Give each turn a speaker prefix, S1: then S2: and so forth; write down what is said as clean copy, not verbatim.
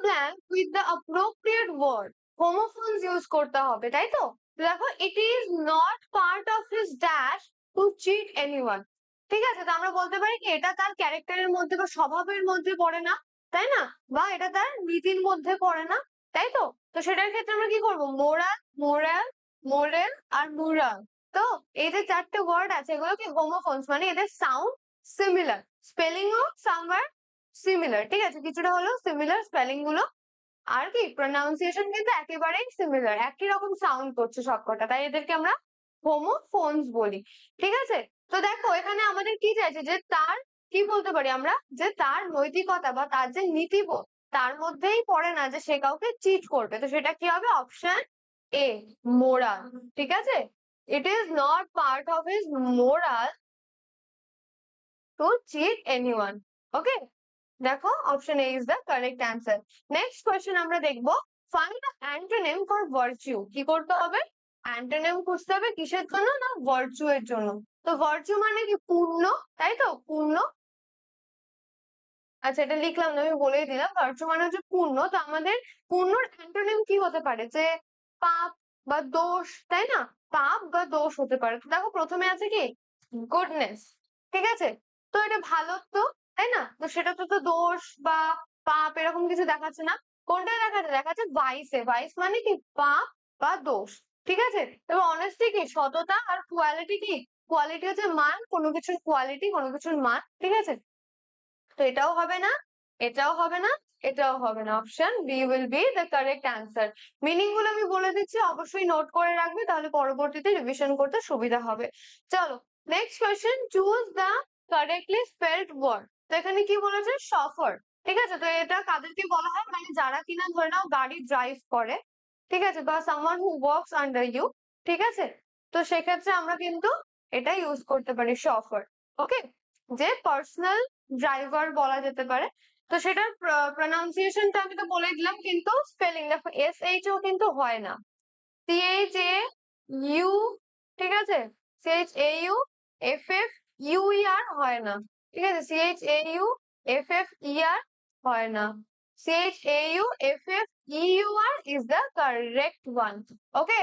S1: blank with the appropriate word. Homophones use করতে হবে, তাই তো? দেখো, it is not part of his dash to cheat anyone. ঠিক আছে, তো আমরা বলতে পারি কি এটা তার ক্যারেক্টারের মধ্যে বা স্বভাবের মধ্যে পড়ে না, তাই না? বা এটা তার নীতির মধ্যে পড়ে না, তাই তো? তো সেটার ক্ষেত্রে আমরা কি করবো? মোরাল, মোরাল, মোরেল আর মুরাল। তো এই যে চারটে ওয়ার্ড আছে এগুলো কি হোমোফোনস, মানে এদের সাউন্ড সিমিলার, স্পেলিং ও সামওয়্যার সিমিলার, ঠিক আছে? কিছুটা হলেও সিমিলার স্পেলিং গুলো, আর কি প্রোনাউন্সিয়েশন কিন্তু একেবারেই সিমিলার, একই রকম সাউন্ড করছে সবকটা, তাই এদেরকে আমরা হোমোফোনস বলি, ঠিক আছে? তো দেখো এখানে আমাদের কি চাইছে, যে তার কি বলতে পারি আমরা, যে তার নৈতিকতা বা তার যে নীতিবোধ তার মধ্যেই পড়ে না যে সে কাউকে চিট করবে, তো সেটা কি হবে? অপশন এ, মোরাল, ঠিক আছে? It is not part of his moral to cheat anyone. Okay, দেখো option A is the correct answer. Next question আমরা দেখবো, find the antonym for virtue. কি করতে হবে? অ্যান্টোনিম খুঁজতে হবে, কিসের জন্য? না, ভার্চু এর জন্য। তো ভার্চু মানে কি? পূর্ণ, তাই তো? পূর্ণ। আচ্ছা, এটা লিখলাম না, আমি বলেই দিলাম, ভার্চু মানে হচ্ছে পূর্ণ। তো আমাদের পূর্ণর অ্যান্টোনিম কি হতে পারে? যে পাপ বা দোষ, তাই না? পাপ বা দোষ হতে পারে। তো দেখো প্রথমে আছে কি গুডনেস, ঠিক আছে? তো এটা ভালো তো, তাই না? তো সেটা তো দোষ বা পাপ এরকম কিছু দেখাচ্ছে না। কোনটা দেখাচ্ছে? দেখাচ্ছে ভাইসে, ভাইস মানে কি? পাপ বা দোষ, ঠিক আছে? এবার অনেস্টি কি? সততা। আর কোয়ালিটি কি? কোয়ালিটি হচ্ছে মান, কোনো কিছুর কোয়ালিটি, কোনো কিছুর মান, ঠিক আছে? তো এটাও হবে না, এটাও হবে না, এটাও হবে না। Option B will be the correct answer. Meaning গুলো আমি বলে দিচ্ছি, অবশ্যই নোট করে রাখবে, তাহলে পরবর্তীতে রিভিশন করতে সুবিধা হবে। চলো next question, choose the correctly spelled word. তো এখানে কি বলেছে? সফর, ঠিক আছে? তো এটা কাদেরকে বলা হয়? মানে যারা কিনা ধরে নাও গাড়ি ড্রাইভ করে, ঠিক আছে? বা someone who works under you, ঠিক আছে? তো সেক্ষেত্রে আমরা কিন্তু এটা ইউজ করতে পারি, সফর। ওকে, যে পার্সোনাল ড্রাইভার বলা যেতে পারে। তো সেটার প্রনাউন্সিয়েশনটা আমি তো বলে দিলাম, কিন্তু স্পেলিং দেখো এস এইচ ও কিন্তু হয় না, সি এইচ এ ইউ, ঠিক আছে? C H A U F F U E R হয় না, ঠিক আছে? C H A U F F E R হয় না, C H A U F F E U R is the correct one. Okay,